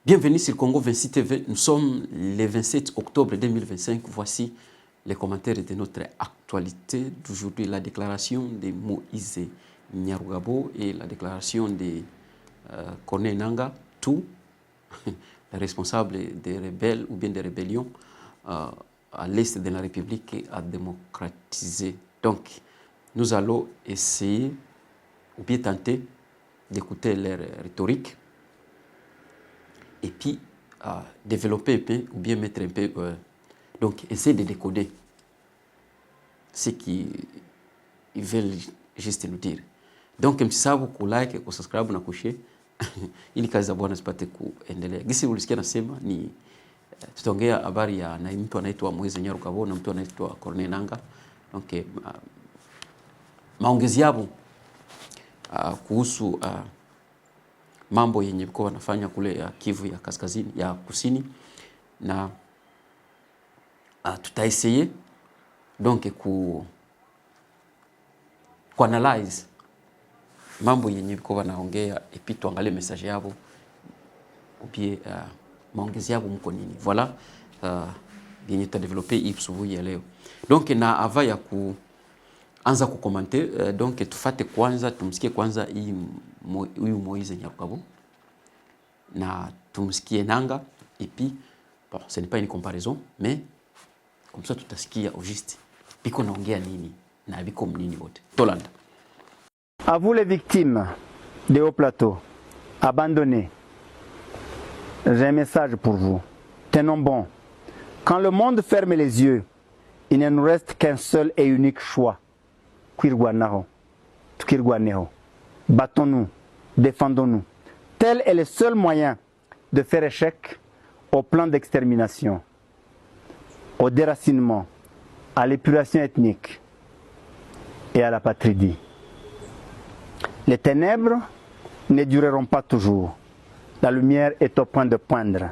Bienvenue sur Congo 26 TV. Nous sommes le 27 octobre 2025. Voici les commentaires de notre actualité d'aujourd'hui. La déclaration de Moïse Nyarugabo et la déclaration de Corneille Nangaa, tout responsable des rebelles ou bien des rébellions à l'est de la République à démocratiser. Donc, nous allons essayer ou bien tenter d'écouter leur rhétorique et puis développer un peu ou bien mettre un peu, donc essayer de décoder ce qu'ils veulent juste nous dire. Donc msisahau ku like, ku subscribe na kushare ili kazi za Bwana zipate kuendelea. Gisi ulisikia nasema ni tutaongea habari ya na mtu anaitwa Moïse Nyarugabo na mtu anaitwa Corneille Nangaa. Donc maongezi yao kuhusu mambo yenye kwa wanafanya kule ya Kivu ya kaskazini ya kusini, na tutaessayer donc ku analyze mambo yenye kwa wanaongea epi tuangalie message yao upie maongezi yao mko nini. Voilà yenye ta développer hii asubuhi ya leo. Donc na ava ya kuanza kukomenter, donc tufate kwanza tumsikie kwanza hii huyu Moïse Nyarugabo na tumsikie Nangaa, et puis bon, ce n'est pas une comparaison, mais comme ça tutasikia au juste biko naongea nini na biko mnini wote. Tolanda. À vous les victimes des hauts plateaux abandonnés, j'ai un message pour vous. Tenons bon. Quand le monde ferme les yeux, il ne nous reste qu'un seul et unique choix. Kwirwanaho. Tukirwaneho. Battons-nous, défendons-nous. Tel est le seul moyen de faire échec au plan d'extermination, au déracinement, à l'épuration ethnique et à la patridie. Les ténèbres ne dureront pas toujours. La lumière est au point de poindre.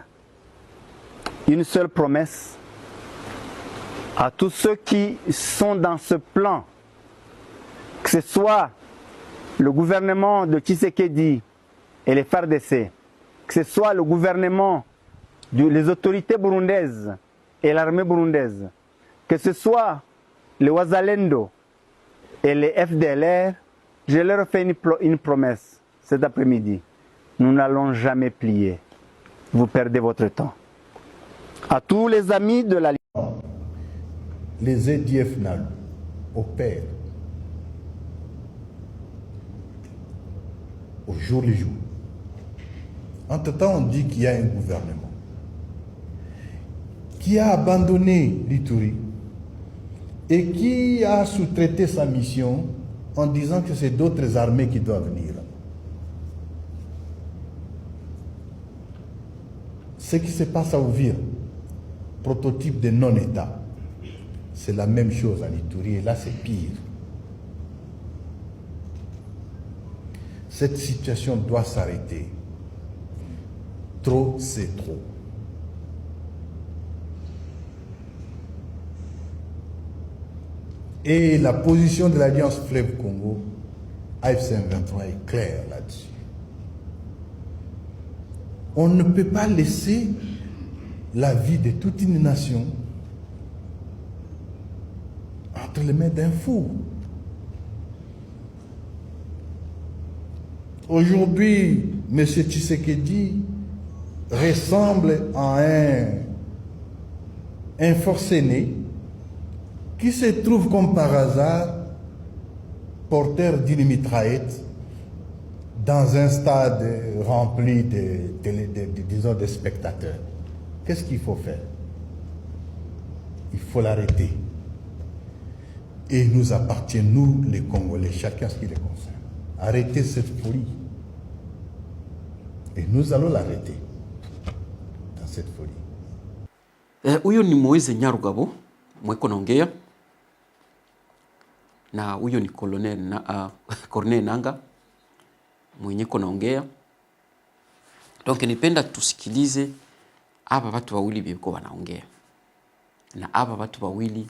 Une seule promesse à tous ceux qui sont dans ce plan, que ce soit le gouvernement de Tshisekedi et les FARDC, que ce soit le gouvernement, les autorités burundaises et l'armée burundaise, que ce soit les Wazalendo et les FDLR, je leur fais une promesse cet après-midi. Nous n'allons jamais plier. Vous perdez votre temps. À tous les amis de la les EDF opèrent au jour le jour. Entre-temps, on dit qu'il y a un gouvernement qui a abandonné l'Ituri et qui a sous-traité sa mission en disant que c'est d'autres armées qui doivent venir. Ce qui se passe à Uvira, prototype de non-État, c'est la même chose à l'Ituri, et là c'est pire. Cette situation doit s'arrêter. Trop, c'est trop. Et la position de l'Alliance Fleuve Congo, AFC M23, est claire là-dessus. On ne peut pas laisser la vie de toute une nation entre les mains d'un fou. Aujourd'hui, M. Tshisekedi ressemble à un forcené qui se trouve comme par hasard porteur d'une mitraillette dans un stade rempli disons, de spectateurs. Qu'est-ce qu'il faut faire? Il faut l'arrêter. Et il nous appartient, nous les Congolais, chacun ce qui les concerne. Arrêter cette folie. Et nous allons l'arrêter dans cette folie. Huyo ni Moïse Nyarugabo mweko naongea, na huyo ni Corneille Nangaa mwenyeko naongea. Donc nipenda tusikilize aba watu wawili biko wanaongea, na aba watu wawili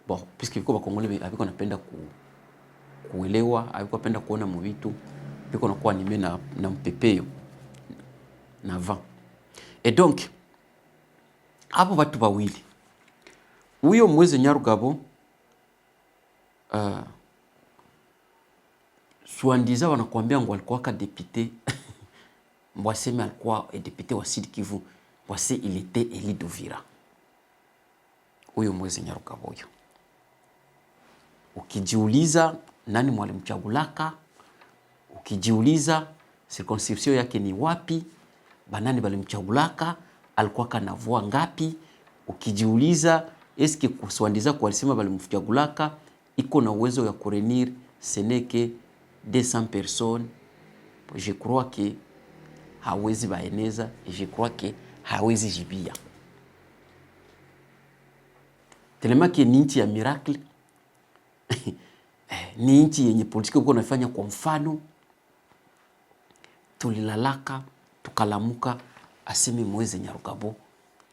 bon puisque viko bakongole abiko napenda kuelewa, abiko napenda kuona mvitu, biko nakuwa anime na mpepeo na vent. Et donc hapo watu wawili, huyo Moise Nyarugabo Swandiza wanakuambia ngo alikuwa ka député Mwaseme alikuwa député wa Sud Kivu, Mwase il était élu d'Uvira. Huyo Moise Nyarugabo huyo. Ukijiuliza nani mwalimchagulaka, ukijiuliza circonscription yake ni wapi, banani balimchagulaka, alikuwa kana voix ngapi, ukijiuliza eske kuswandiza kwa alisema balimchagulaka iko na uwezo ya kurenir ce n'est que 200 personnes, je crois que hawezi baeneza, et je crois que hawezi jibia. Tellement que ni nchi ya miracle ni nchi yenye politiki uko nafanya. Kwa mfano tulilalaka tukalamuka aseme Moise Nyarugabo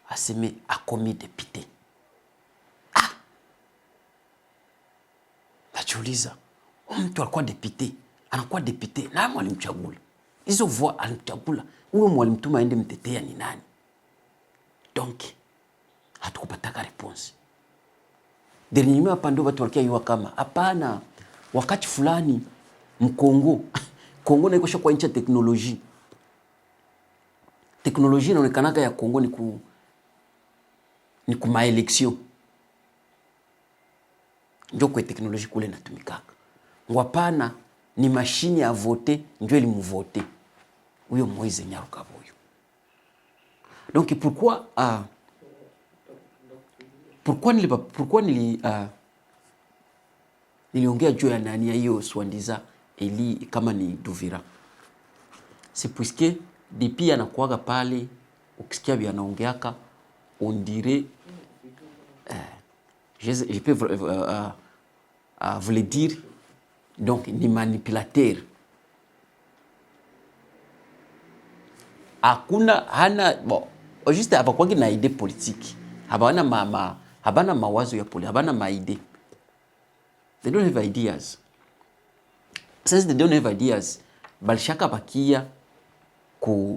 aseme akomi député. Najiuliza mtu alikuwa député, anakuwa député na mwalimchagula, hizo voix alimchagula, huyo mwalimtuma aende mtetea ni nani? Donc hatukupataka réponse. Dernièrement hapa ndio watu walikia yua kama hapana, wakati fulani mkongo Kongo na ikosha kwa nchi ya teknolojia. Teknolojia inaonekanaga ya Kongo ni kuma election. Ndio kwa teknolojia kule natumikaka. Ngwapana ni mashine ya vote ndio ilimuvote. Huyo Moise Nyarugabo huyo. Donc pourquoi niliongea juu ya nani ya hiyo Swandiza Eli kama ni d'Uvira? C'est puisque depuis anakuaga pale ukisikia vya anaongeaka on dirait je peux vous le dire, donc ni manipulateur. Hakuna hana bon juste hapakuwa na idée politique, habana mawazo ya politique, habana maide. They don't have ideas. Since they don't have ideas, balishaka bakia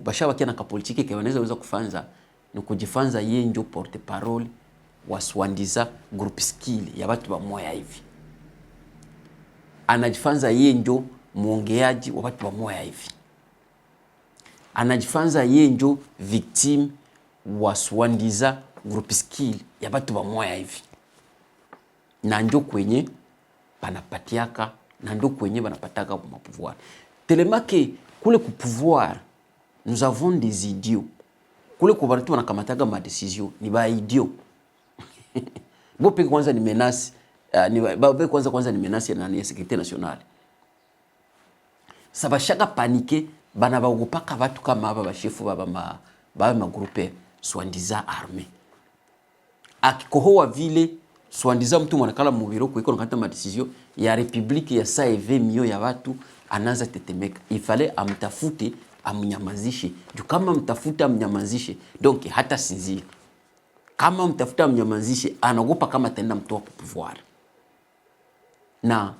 bashabakia na kapolitiki ke wanaweza kufanza ni kujifanza yeye ndio porte parole wa Swandiza group skill ya watu wa moya hivi. Anajifanza yeye ndio muongeaji wa watu wa moya hivi. Anajifanza yeye ndio victim wa Swandiza group skill ya watu wa moya hivi. Na ndio kwenye banapatiaka, na ndio kwenye banapataka kwa pouvoir. Tellement que kule ku pouvoir nous avons des idiots. Kule kwa watu wanakamataga ma decision ni ba idiot. Bope kwanza ni menace, bope kwanza ni menace na ya sécurité nationale. Sabashaka paniquer, bana baogopaka watu kama aba bashefu baba ma groupe Swandiza armée. Akikohoa vile Swandiza mtu mwanakala mubiro kuiko nakata ma decision ya republique ya saa eve mio ya watu anaanza tetemeka. Ifale amtafute amnyamazishe. Juu kama mtafuta amnyamazishe, donc hata sinzia. Kama mtafuta amnyamazishe, anaogopa kama tenda mtoa kwa pouvoir. Na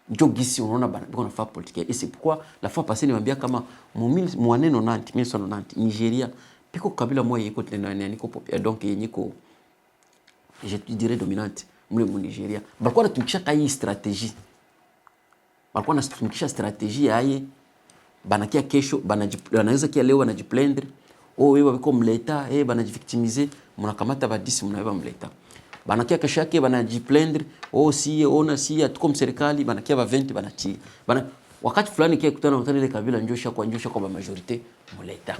ndio gisi unaona biko nafaa politique. Et c'est pourquoi la fois passée niwaambia kama mu 1990 Nigeria piko kabila moja iko tena niko popia, donc yenyiko je dirais dominante mule mu Nigeria. Balikuwa natumikisha kai strategie. Balikuwa natumikisha strategie yaye banakia kesho banaweza kia leo wanajiplendre, wewe biko mleta banajivictimiser, mnakamata ba 10 mnaiba mleta. Banakia kesho yake banajiplendre, si ona si atuko serikali, banakia ba 20 banachi. Wakati fulani kia kutana na ile kabila njosha kwa ba majorité mleta.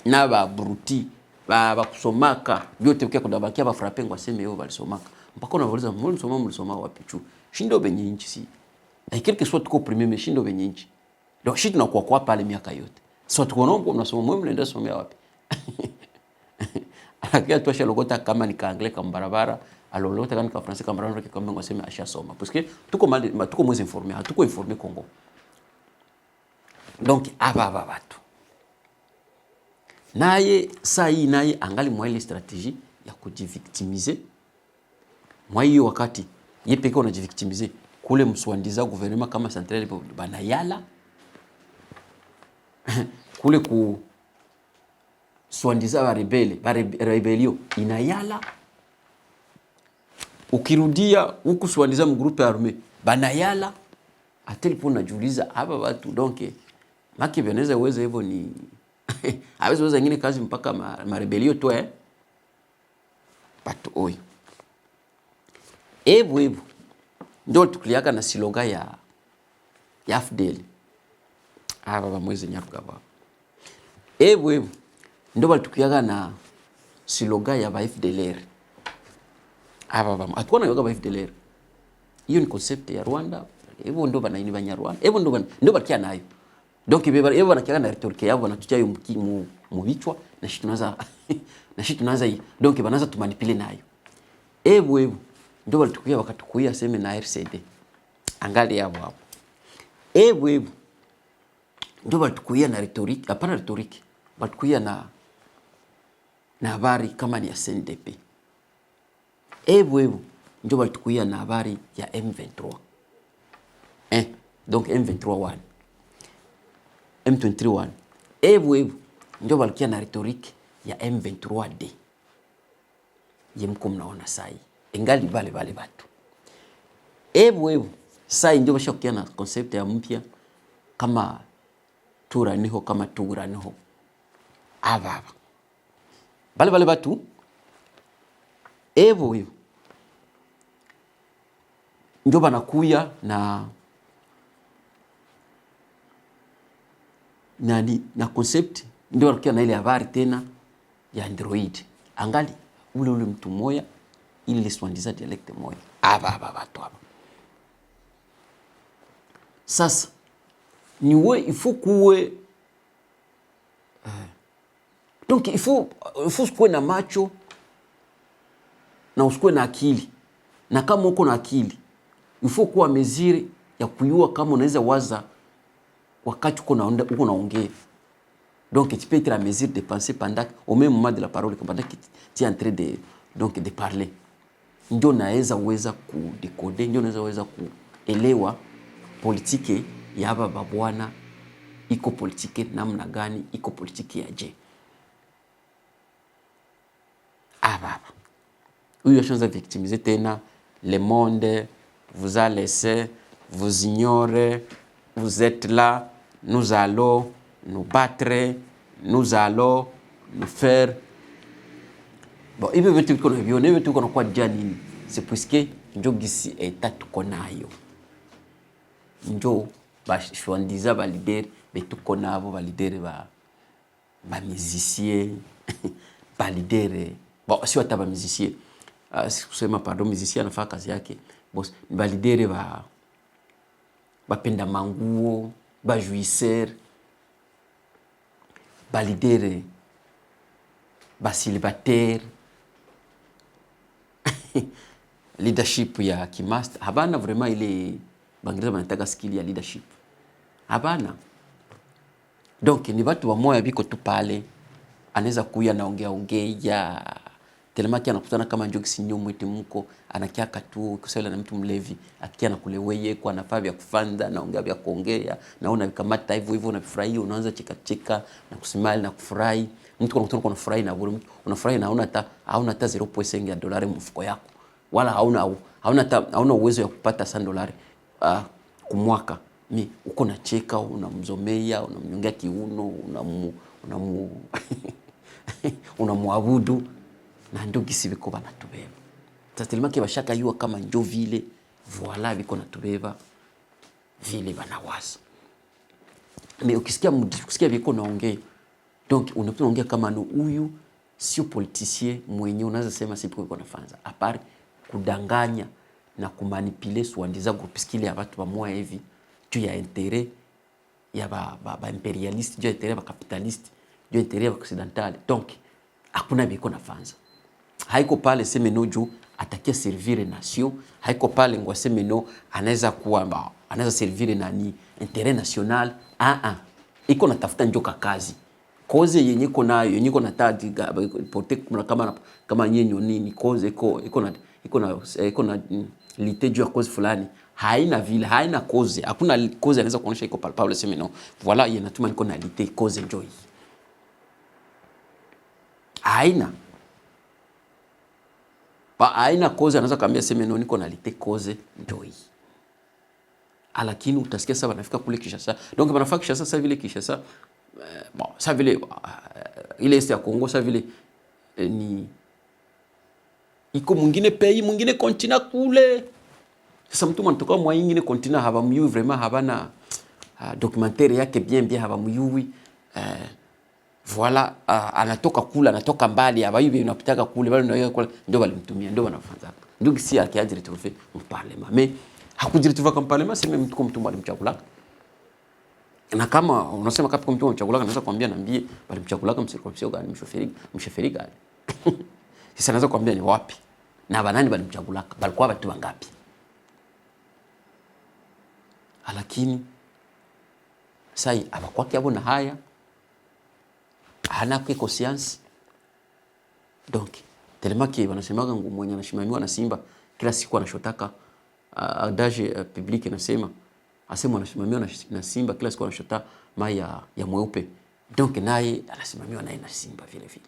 Na ba bruti ba kusomaka yote kia kudabakia ba frapper ngo aseme yo balisomaka. Mpaka unauliza mlisoma wapi chu? Shindo benye nchi si. Na quelque soit tuko premier mais shindo benye nchi. Donc shit na kwa pale miaka yote. So tukonombo mnasoma mwe mnaenda somea wapi? Akia tuasha logota kama ni kaanglais kama barabara, alolota kama ni ka français kama barabara kama ngo sema asha soma. Parce que tuko moins informé, hatuko informé Congo. Donc aba watu. Naye saa hii naye angali mwa ile strategie ya kujivictimiser mwa hiyo wakati ye peke unajiviktimize kule mswandiza gouvernement kama centrale banayala kule ku swandiza rebelio inayala, ukirudia huku swandiza mgrupe arme banayala. Atelipo najiuliza hapa watu donc maki veneza uweze hivyo ni hawezi weza ingine kazi mpaka marebelio tu Batu oyo ebu ndio tukuliaka na siloga ya FDL aba bamweze nyarugaba. Ebu ndio balitukiaga na siloga ya ba FDLR aba bam atwana yoga ba FDLR. Hiyo ni concept ya Rwanda. Ebu ndio banaini banyarwanda. Ebu ndio bakia nayo. Donc ebu banakiaga na rhetorique yabo natutia yo mu bichwa na shi tunaanza hii. Donc banaanza tumanipile nayo. Ebu ndio balitukuia wakatukuia sema na RCD. Angali yabo hapo. Ebu ndio balitukuia na rhetorique, hapana rhetorique. Balitukuia na habari kama ni ya CNDP. Ebu ndio balitukuia na habari ya M23. Donc M23 M23 Ebu ndio balikuwa na rhetorique ya M23D. Yemko mnaona sai. Ingali bale batu. Ebu sai ndio bashakukia na concept ya mpya kama tura niho kama tugura niho. Aba. Bale batu. Ebu ndio banakuya na concept ndio wanakia na ile habari tena ya Android. Angali ule mtu moya ili liswandiza dialect moya. Aba watu aba. Sasa niwe il kuwe donc il faut kuwe na macho na usikue na akili. Na kama uko na akili il faut kuwa meziri ya kuyua kama unaweza waza wakati uko naongea. Donc tu peux être la mesure de penser pendant au même moment de la parole pendant que tu es en train de parler. Ndio naweza weza kudecode, ndio naweza weza kuelewa politiki ya hapa babwana iko politiki namna gani, iko politiki ya je. Baba. Huyu yashanza victimiser tena le monde vous a laissé, vous ignorez, vous êtes là, nous allons nous battre, nous allons nous faire. Bon, hivi vitu viko na vione, hivi vitu viko na kwa jani. C'est puisque njo gisi tuko nayo. Njo bashwandiza ba leader betuko nabo, ba leader ba musicien, ba leader. Bon, si wata ba musicien. Kusema pardon, musicien anafanya kazi yake. Boss, ba leader bapenda manguo, ba jouisseur, ba leader, ba célibataire, leadership ya kimaster. Habana vraiment ile Bangladesh banataka skill ya leadership. Habana. Donc ni watu wa moya biko tu pale, anaweza kuya naongea telemaki anakutana kama njoki sinyomo eti mko anakiaka tu kusela na mtu mlevi akia na kuleweye kwa nafaa vya kufanda naongea vya kuongea naona vikamata hivyo unafurahia unaanza cheka na kusimali na kufurahi mtu anakutana kwa furahi na bure unafurahi na hauna hata 0.5 ya dolari mfuko yako wala hauna uwezo ya kupata $100 kumwaka uko na cheka unamzomea unamnyongea kiuno unamwabudu na ndo gisi biko banatubeba. Tatelimaki bashaka yua kama njo vile voila biko natubeba vile banawaza. Mais ukisikia biko naongea donc unaongea kama no huyu sio politicien mwenye unaweza sema sipo biko nafanza. Apart kudanganya na kumanipule swandiza grupiskili ya watu bamoya hivi juu ya intérêt ya ba imperialiste, juu ya intérêt ya ba capitaliste, juu ya intérêt ya occidental. Donc hakuna biko nafanza. Haiko pale semeno juu atakia servir nation, haiko pale ngwa semeno anaweza kuwa anaweza servir nani intérêt national. Iko natafuta njoka kazi. Koze yenye iko nayo, yenye iko natadi protect kama nyenyo nini, koze iko iko na lite juu ya cause fulani, haina vile, haina cause, hakuna cause anaweza kuonyesha iko palpable sema no voilà inatuma niko na lite cause enjoy, haina cause anaweza kaambia sema no niko na lite cause enjoy. Lakini utasikia sasa wanafika kule Kinshasa, donc wanafika Kinshasa sasa vile Kinshasa bon sasa vile ile est ya Kongo sasa vile ni iko mwingine pays mwingine continent kule. Sasa mtu anatoka mwa nyingine continent habamuyui vraiment, habana documentaire yake bien habamuyui voilà, anatoka kule, anatoka mbali, abayubi unapitaka kule bali ndio walimtumia, ndio wanafanza ndio kisi yake ajiretrouver mu parlement, mais hakujiretrouver kwa parlement sema mtu kwa mtu alimchagula. Na kama unasema kama mtu alimchagula, anaweza kuambia niambie walimchagula kama msirkomsio gani, msheferi gani sasa naweza kuambia ni wapi na banani walimchagula, balikuwa watu wangapi. Lakini sai abakuwa kiabo na haya hana kwa conscience. Donc tellement que wanasemaga mwenye anashimamiwa na Simba kila siku anashotaka adage public inasema asema anashimamiwa na Simba kila siku anashota mai ya mweupe, donc naye anasimamiwa naye na Simba vile vile.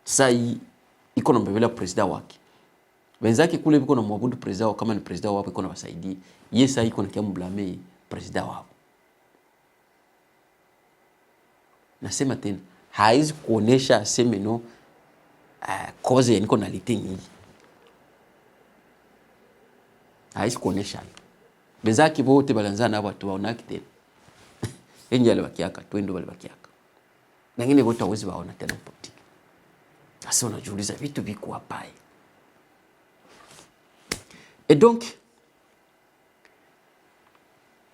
Sai iko na mbele president wake, wenzake kule biko na mwabudu president wao, kama ni president wao iko na wasaidia yeye, sai iko na kiamu blame president wao. Nasema tena haizi kuonesha aseme no cause niko na lite nyingi, haizi kuonesha bezaki bote balanza na watu waona kitena enye wale wakiaka twendo wale wakiaka na ngine bote hawezi waona tena politiki. Sasa unajiuliza vitu viko hapa. Et donc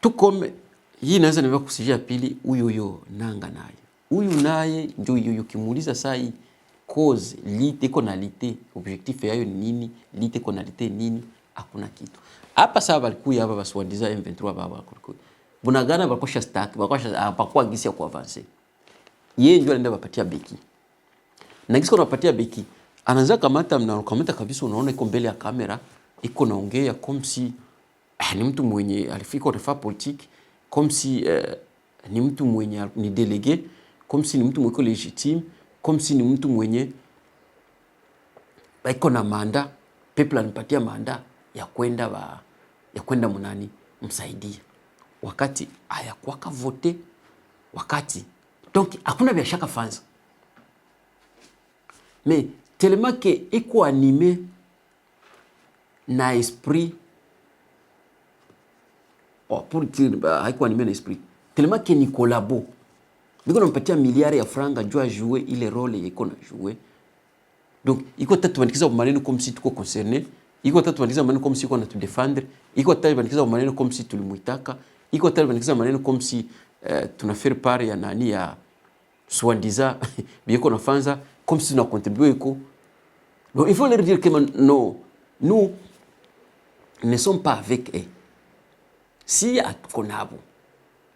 tout comme hii naweza niweka kusijia pili huyo nanga naye. Huyu naye ndio hiyo kimuuliza saa hii cause lite iko na lite, objectif yayo ni nini, lite iko na lite nini, hakuna kitu. Hapa sasa walikuwa hapa baswandiza M23 baba kulikuwa. Bunagana bakosha stack, bakosha hapakuwa gisi ya kuavancer. Yeye ndio anaenda bapatia beki. Na gisi unapatia beki, anaanza kamata kabisa, unaona iko mbele ya kamera, iko naongea comme si ni mtu mwenye alifika refa politique, comme si ni mtu mwenye ni délégué, comme si ni mtu mwenye légitime, comme si ni mtu mwenye iko na manda, people anipatia manda ya kwenda munani msaidia, wakati hayakuwaka vote, wakati donc hakuna biashaka fanza. Mais tellement que iko animé na esprit pour dire haiko animé na esprit, tellement que ni collabo biko nampatia miliari ya franga jua jouer ile role yiko na jouer. Donc iko tatu bandikiza maneno comme si tuko concerné, iko tatu bandikiza maneno comme si iko na tu défendre, iko tatu bandikiza maneno comme si tulimuitaka, iko tatu bandikiza maneno comme si tuna faire part ya nani ya soi-disant biko na fanza, comme si nous contribuons iko. Donc il faut leur dire que non, nous ne sommes pas avec eux. Si atukonabo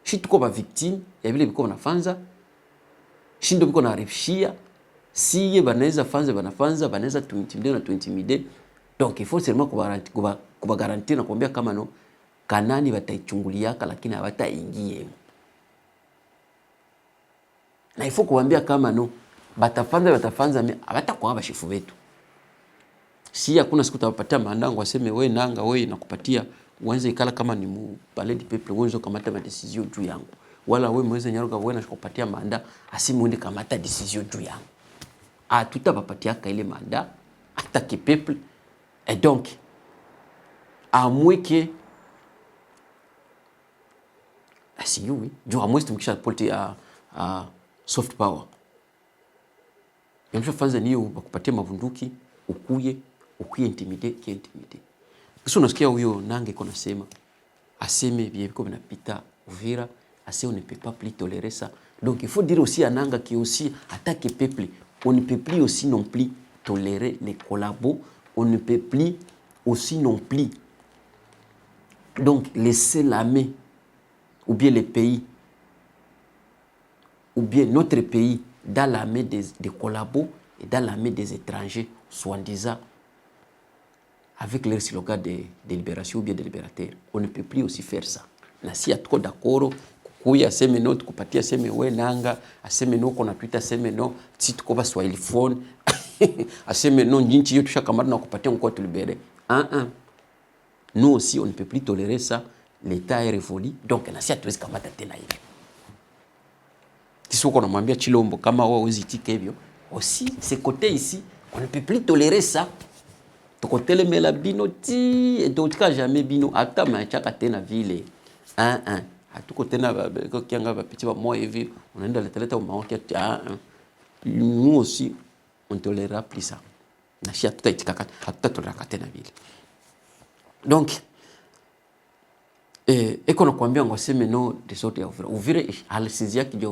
shi tuko ba victime ya vile biko na fanza, shi ndo biko na refshia, si ye banaweza fanza banafanza, banaweza tuintimide. Donc il faut seulement kuba garantir na kuambia kama no kanani bataichunguliaka lakini hawataingie. Na il faut kuambia kama no batafanza hawatakuwa bashifu wetu. Si hakuna siku tawapatia mandango waseme we nanga we nakupatia uanze ikala kama ni mu palais du peuple wewe kamata ma decision juu yangu, wala we mweze nyaruka wewe nakupatia manda asi muende kamata decision juu yangu. Tutabapatia ka ile manda attaquer peuple. Et donc à moins que si oui juu à moins tumkisha politique à soft power yamsha fanza niyo bakupatia mavunduki ukuye intimide. Kisha unasikia huyo nange kona sema aseme biko binapita Uvira, ase on ne peut pas plus tolérer ça. Donc il faut dire aussi à Nanga qui aussi attaque peuple, on ne peut plus aussi non plus tolérer les collabos, on ne peut plus aussi non plus donc laisser la main ou bien les pays ou bien notre pays dans la main des collabos et dans la main des étrangers soi-disant avec leur slogan de libération ou bien de libérateur. On ne peut plus aussi faire ça. Na si hatuko d'accord kuya aseme no tukupatia aseme we nanga aseme no kona Twitter aseme no si tuko ba Swahili phone aseme no njinchi yetu shakamata na kupatia mko tulibere. Nous aussi on ne peut plus tolérer ça. L'État est révolu. Donc na si hatuwezi kamata tena hivi. Kisoko na mwambia Chilombo kama wao uzitike hivyo. Aussi ces côtés ici, on ne peut plus tolérer ça. Tokotele mela bino ti et d'autres jamais bino ata machaka tena vile. Hatuko tena kianga ba petit ba moi hivi unaenda leteleta umaokia nous aussi on tolérera plus ça. Na shia tutaitika hatutatolerera tena vile. Donc eko nakwambia ngoseme no de sorte ya Uvira alisizia kija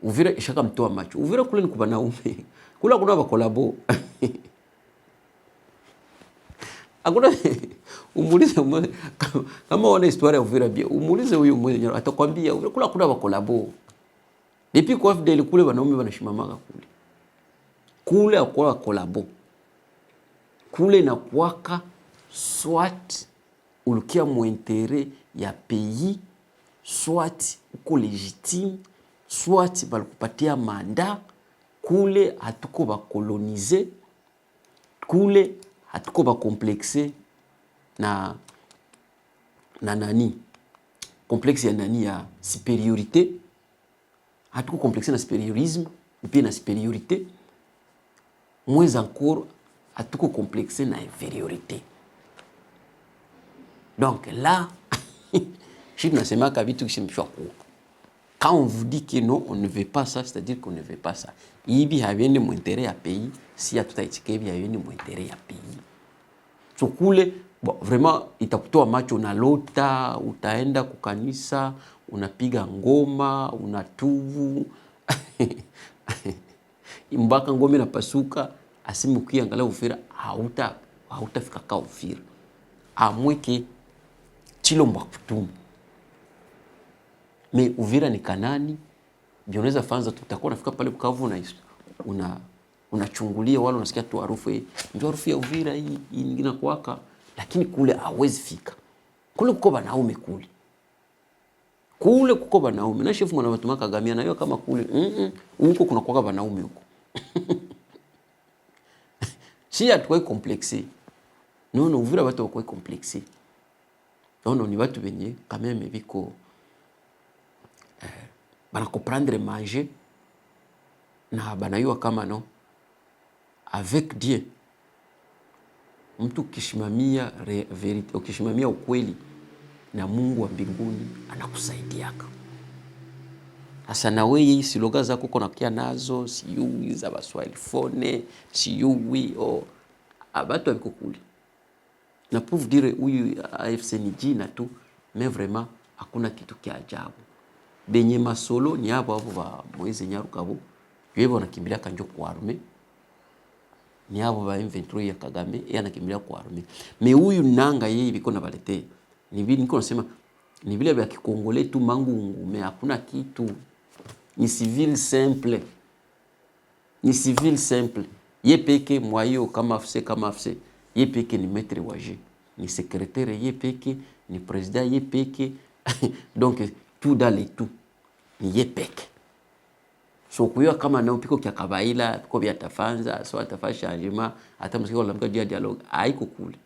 Uvira ishaka mtoa macho. Uvira kule ni kubana ume. Kula kuna ba kolabo. Hakuna umulize kama wana historia ya Uvira bia umulize huyu mmoja atakwambia kula kuna ba kolabo. Depuis kwa FDL kule wanaume wanashimamaga kule akwa kolabo. Kule na kwaka soit ulukia mu intérêt ya pays, soit uko légitime, soit balikupatia mandat, kule hatuko ba coloniser, kule hatuko ba complexer na nani complexe ya nani ya supériorité, hatuko complexer na supériorisme et puis na supériorité, moins encore hatuko complexer na infériorité. Donc là, je ne sais pas vitu kishimshwa kwa. Quand on vous dit que non, on ne veut pas ça, c'est-à-dire qu'on ne veut pas ça. Ibi haviende mu intérêt ya pays, si hatutaitika ibi haviende mu intérêt ya pays. So kule, bon, vraiment itakutoa macho unalota, utaenda kukanisa, unapiga ngoma, unatuvu. Mbaka ngome na pasuka, asimu ukiangalia Uvira, hautafika ka Uvira. Amweke Chilombo kutumu. Me Uvira ni Kanani, bioneza fanza tutakuwa nafika pale Bukavu unachungulia wala unasikia tu harufu hii. Ndio harufu ya Uvira hii nyingine kwaka, lakini kule hawezi fika. Kule kuko banaume kule. Kule kuko banaume. Na chef mwana watumaka gamia na hiyo kama kule, huko kuna kwaka banaume huko. Si hatuko complexé. Non, Uvira watu wako complexé. Non, ni watu wenye quand même biko bana comprendre manger na banayua kama no avec Dieu mtu kishimamia verite ukishimamia ukweli na Mungu wa mbinguni anakusaidiaka. Sasa na wewe siloga zako uko kia nazo siyui za Baswahili phone siyui abatu abiko kule. Na pour vous dire huyu AFC ni jina tu, mais vraiment hakuna kitu kia ajabu. Benye masolo ni hapo wa Moise Nyarugabo. Yeye wanakimbilia kanjo kwa arme. Ni hapo wa M23 ya Kagame, yeye anakimbilia kwa arme. Me huyu nanga yeye biko na balete. Ni vile niko nasema ni vile vya Kikongole tu mangungu, mais hakuna kitu. Ni civil simple. Ni civil simple. Ye peke mwayo kama afse. Ye peke ni maître waje. Ni secrétaire ye peke, ni président ye peke. Donc tout dans les tout. Ni ye peke. So kuyo kama na upiko kia kabaila, piko vya tafanza, so atafa changement, hata msiki wala mga dialogue, haiko kule.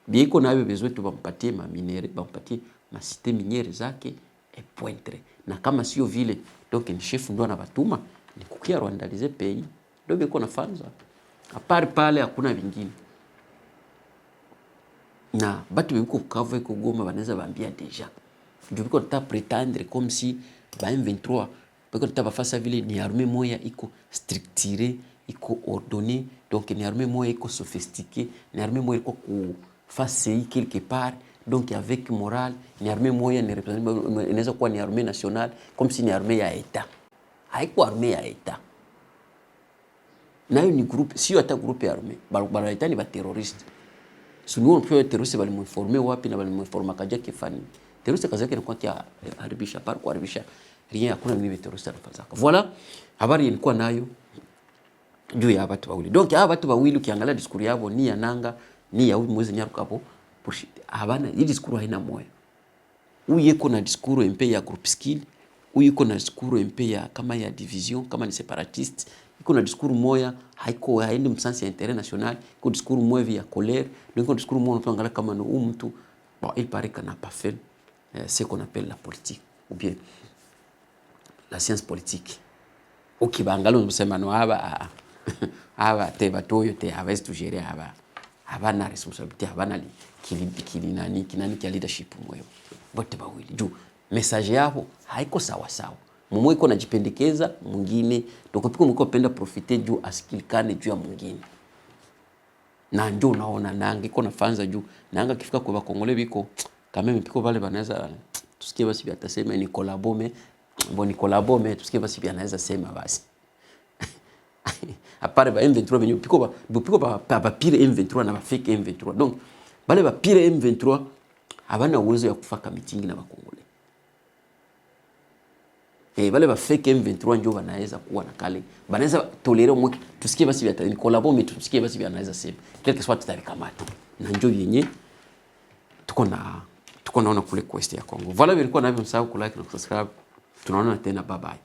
Bieko na wewe bezwe tu bampatie ma minere, bampatie ma cité miniere zake et pointre. Na kama sio vile, donc ni chef ndo anabatuma, ni kukia rwandalize pays, ndo bieko na fanza. Apari pale hakuna vingine. Na batu biko Bukavu iko Goma banaweza bambia deja. Ndio biko ta prétendre comme si ba M23 biko ta bafasa vile ni armée moya iko structurée, iko ordonnée, donc ni armée moya iko sophistiquée, ni armée moya iko ku face quelque part, donc avec morale, ni armée moya ni représente inaweza kuwa ni armée nationale comme si ni armée ya état. Haiko armée ya état. Nayo ni groupe, sio hata groupe ya armée. Bala état ni ba terroriste. Sunuo mpyo terroriste bali muinforme wapi na bali muinforma kaja kifani. Terroriste kazi yake ni kwa kia haribisha par kwa haribisha. Rien hakuna nini terroriste anafanya. Voilà, habari ilikuwa nayo juu ya watu wawili. Donc hawa watu wawili ukiangalia diskuri yao ni ya nanga ni ya mwezi nyarukapo habana hii discours haina moyo. Huyu yuko na discours MP ya group skill, huyu yuko na discours MP ya kama ya division, kama ni separatiste, yuko na discours moya haendi msansi ya intérêt national, yuko discours moya via colère, donc yuko discours moya unapanga kama ni mtu bon, il paraît qu'on n'a pas fait ce qu'on appelle la politique ou bien la science politique. Ukibangalo msema no haba te batoyo te hawezi tujere habana responsabilité habana kinani kia leadership mwewe bote bawili juu message yao haiko sawa sawa. Mmoja iko najipendekeza, mwingine dokopiko mko penda profiter juu asikilikane juu ya mwingine. Na ndio unaona nanga iko nafanza juu nanga kifika kwa Bakongole biko kama mpiko vale banaweza tusikie basi atasema ni collabome tusikie basi anaweza sema basi. Apare ba M23 benyo piko ba pire M23 na ba fake M23. Donc bale ba pire M23 habana uwezo ya kufaka mitingi na Bakongole. Bale ba fake M23 ndio wanaweza kuwa na kale. Banaweza tolere mwe tusikie basi ni collabome tusikie basi anaweza sema. Quelque soit tutavikamata. Na ndio yenye tuko naona kule West ya Kongo. Voilà vilikuwa navyo, msahau kulike na kusubscribe. Tunaona tena, bye bye.